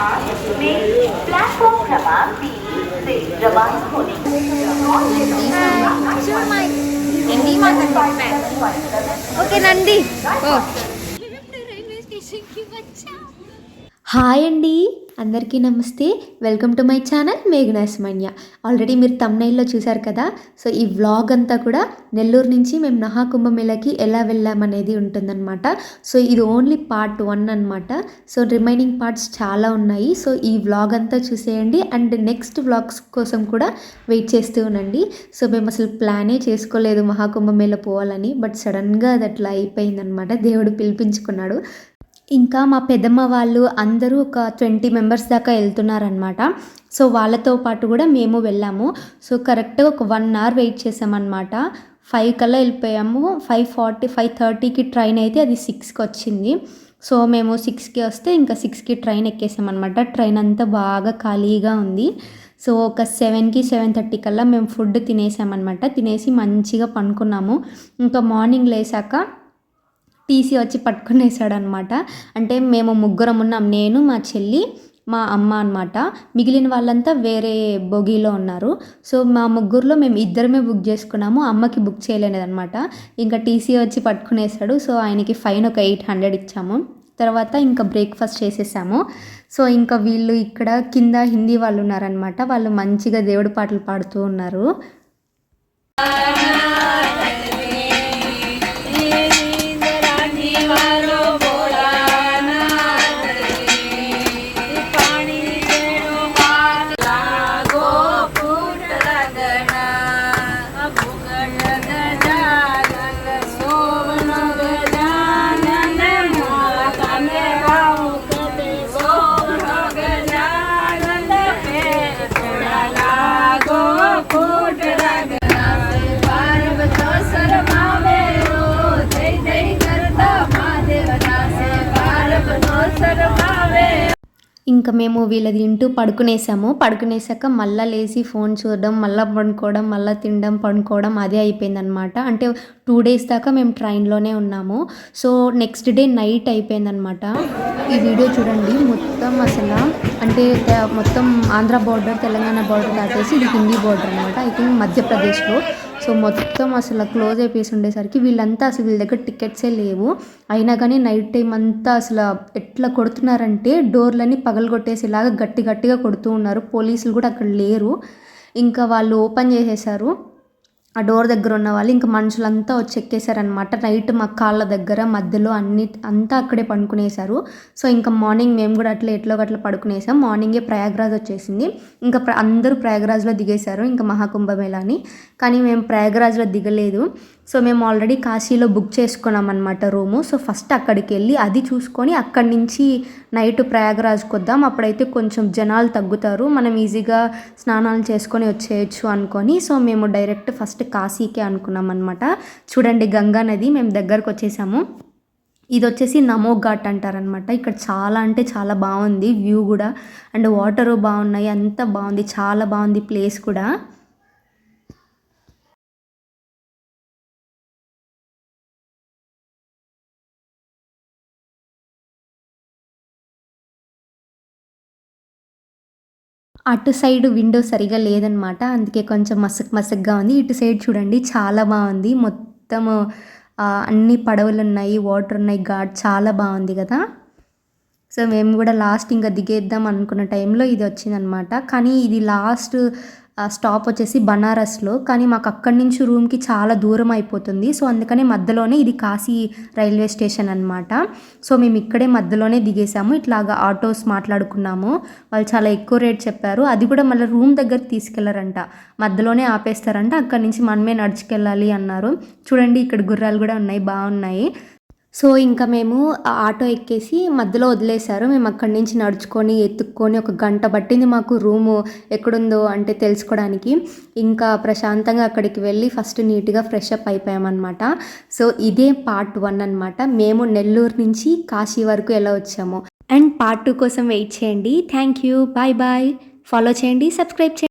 मार्ग में प्लेटफॉर्म क्रमांक 3 से रवाना होने ఓకే నండి. హాయ్ అండి, అందరికీ నమస్తే. వెల్కమ్ టు మై ఛానల్ మేఘనా సుమన్య. ఆల్రెడీ మీరు తమ్నైల్లో చూశారు కదా. సో ఈ వ్లాగ్ అంతా కూడా నెల్లూరు నుంచి మేము మహాకుంభమేళకి ఎలా వెళ్ళామనేది ఉంటుందన్నమాట. సో ఇది ఓన్లీ పార్ట్ 1 అనమాట. సో రిమైనింగ్ పార్ట్స్ చాలా ఉన్నాయి. సో ఈ వ్లాగ్ అంతా చూసేయండి అండ్ నెక్స్ట్ వ్లాగ్స్ కోసం కూడా వెయిట్ చేస్తూ ఉండండి. సో మేము అసలు ప్లానే చేసుకోలేదు మహాకుంభమేళ పోవాలని, బట్ సడన్గా అది అట్లా అయిపోయిందనమాట. దేవుడు పిలిపించుకున్నాడు. ఇంకా మా పెద్దమ్మ వాళ్ళు అందరూ ఒక 20 మెంబర్స్ దాకా వెళ్తున్నారనమాట. సో వాళ్ళతో పాటు కూడా మేము వెళ్ళాము. సో కరెక్ట్గా ఒక 1 అవర్ వెయిట్ చేసామన్నమాట. 5 కల్లా వెళ్ళిపోయాము. 5:40 5:30కి ట్రైన్ అయితే అది 6కి వచ్చింది. సో మేము 6కి వస్తే ఇంకా 6కి ట్రైన్ ఎక్కేసామన్నమాట. ట్రైన్ అంతా బాగా ఖాళీగా ఉంది. సో ఒక 7కి 7:30 కల్లా మేము ఫుడ్ తినేసామన్నమాట. తినేసి మంచిగా పడుకున్నాము. ఇంకా మార్నింగ్ లేసాక టీసీ వచ్చి పట్టుకునేసాడు అనమాట. అంటే మేము ముగ్గురం ఉన్నాం, నేను మా చెల్లి మా అమ్మ అనమాట. మిగిలిన వాళ్ళంతా వేరే బొగీలో ఉన్నారు. సో మా ముగ్గురులో మేము ఇద్దరమే బుక్ చేసుకున్నాము, అమ్మకి బుక్ చేయలేదన్నమాట. ఇంకా టీసీ వచ్చి పట్టుకునేసాడు. సో ఆయనకి ఫైన్ ఒక 800 ఇచ్చాము. తర్వాత ఇంకా బ్రేక్ఫాస్ట్ చేసేసాము. సో ఇంకా వీళ్ళు ఇక్కడ కింద హిందీ వాళ్ళు ఉన్నారనమాట. వాళ్ళు మంచిగా దేవుడి పాటలు పాడుతూ ఉన్నారు. ఇంకా మేము వీళ్ళది ఇంటూ పడుకునేసాక మళ్ళీ లేచి ఫోన్ చూడడం, మళ్ళీ పడుకోవడం, మళ్ళీ తినడం, పడుకోవడం అదే అయిపోయిందనమాట. అంటే 2 డేస్ దాకా మేము ట్రైన్లోనే ఉన్నాము. సో నెక్స్ట్ డే నైట్ అయిపోయిందనమాట. ఈ వీడియో చూడండి, మొత్తం అసలు అంటే మొత్తం ఆంధ్ర బార్డర్ తెలంగాణ బార్డర్ దాటేసి ఇది హిందీ బార్డర్ అనమాట. ఐ థింక్ మధ్యప్రదేశ్లో. సో మొత్తం అసలు క్లోజ్ అయిపోయి ఉండేసరికి వీళ్ళంతా అసలు వీళ్ళ దగ్గర టికెట్సే లేవు. అయినా కానీ నైట్ టైం అంతా అసలు ఎట్లా కొడుతున్నారంటే డోర్లని పగలగొట్టేసేలాగా గట్టిగా కొడుతూ ఉన్నారు. పోలీసులు కూడా అక్కడ లేరు. ఇంకా వాళ్ళు ఓపెన్ చేసేసారు. ఆ డోర్ దగ్గర ఉన్న వాళ్ళు ఇంకా మనుషులంతా వచ్చి ఎక్కేసారనమాట. నైట్ మా కాళ్ళ దగ్గర మధ్యలో అంతా అక్కడే పడుకునేశారు. సో ఇంకా మార్నింగ్ మేము కూడా ఎట్లో గట్లా పడుకునేసాం. మార్నింగే ప్రయాగ్రాజ్ వచ్చేసింది. ఇంకా అందరూ ప్రయాగ్రాజ్లో దిగేశారు ఇంకా మహాకుంభమేళాని. కానీ మేము ప్రయాగ్రాజ్లో దిగలేదు. సో మేము ఆల్రెడీ కాశీలో బుక్ చేసుకున్నాం అనమాట రూము. సో ఫస్ట్ అక్కడికి వెళ్ళి అది చూసుకొని అక్కడి నుంచి నైట్ ప్రయాగరాజ్కి వద్దాం, అప్పుడైతే కొంచెం జనాలు తగ్గుతారు, మనం ఈజీగా స్నానాలు చేసుకొని వచ్చేయచ్చు అనుకొని. సో మేము డైరెక్ట్ ఫస్ట్ కాశీకే అనుకున్నాం అనమాట. చూడండి గంగా నది, మేము దగ్గరకు వచ్చేసాము. ఇది వచ్చేసి నమో ఘాట్ అంటారనమాట. ఇక్కడ చాలా అంటే చాలా బాగుంది వ్యూ కూడా, అండ్ వాటరు బాగున్నాయి, అంతా బాగుంది, చాలా బాగుంది ప్లేస్ కూడా. అటు సైడ్ విండో సరిగా లేదనమాట, అందుకే కొంచెం మసగ్గా ఉంది. ఇటు సైడ్ చూడండి చాలా బాగుంది, మొత్తం అన్ని పడవలు ఉన్నాయి, వాటర్ ఉన్నాయి, ఘాట్ చాలా బాగుంది కదా. సో మేము కూడా లాస్ట్ ఇంకా దిగేద్దాం అనుకున్న టైంలో ఇది వచ్చిందనమాట. కానీ ఇది లాస్ట్ స్టాప్ వచ్చేసి బనారస్లో, కానీ మాకు అక్కడి నుంచి రూమ్కి చాలా దూరం అయిపోతుంది. సో అందుకనే మధ్యలోనే ఇది కాశీ రైల్వే స్టేషన్ అనమాట. సో మేము ఇక్కడే మధ్యలోనే దిగేసాము. ఇట్లాగా ఆటోస్ మాట్లాడుకున్నాము, వాళ్ళు చాలా ఎక్కువ రేట్ చెప్పారు. అది కూడా మళ్ళీ రూమ్ దగ్గరికి తీసుకెళ్లారంట, మధ్యలోనే ఆపేస్తారంట, అక్కడి నుంచి మనమే నడుచుకెళ్ళాలి అన్నారు. చూడండి ఇక్కడ గుర్రాలు కూడా ఉన్నాయి, బాగున్నాయి. సో ఇంకా మేము ఆటో ఎక్కేసి మధ్యలో వదిలేశారు. మేము అక్కడి నుంచి నడుచుకొని ఎత్తుక్కొని 1 గంట పట్టింది మాకు రూము ఎక్కడుందో అంటే తెలుసుకోవడానికి. ఇంకా ప్రశాంతంగా అక్కడికి వెళ్ళి ఫస్ట్ నీట్గా ఫ్రెష్ అప్ అయిపోయామన్నమాట. సో ఇదే పార్ట్ 1 అనమాట, మేము నెల్లూరు నుంచి కాశీ వరకు ఎలా వచ్చాము. అండ్ పార్ట్ 2 కోసం వెయిట్ చేయండి. Thank you, bye. ఫాలో చేయండి, సబ్స్క్రైబ్ చేయండి.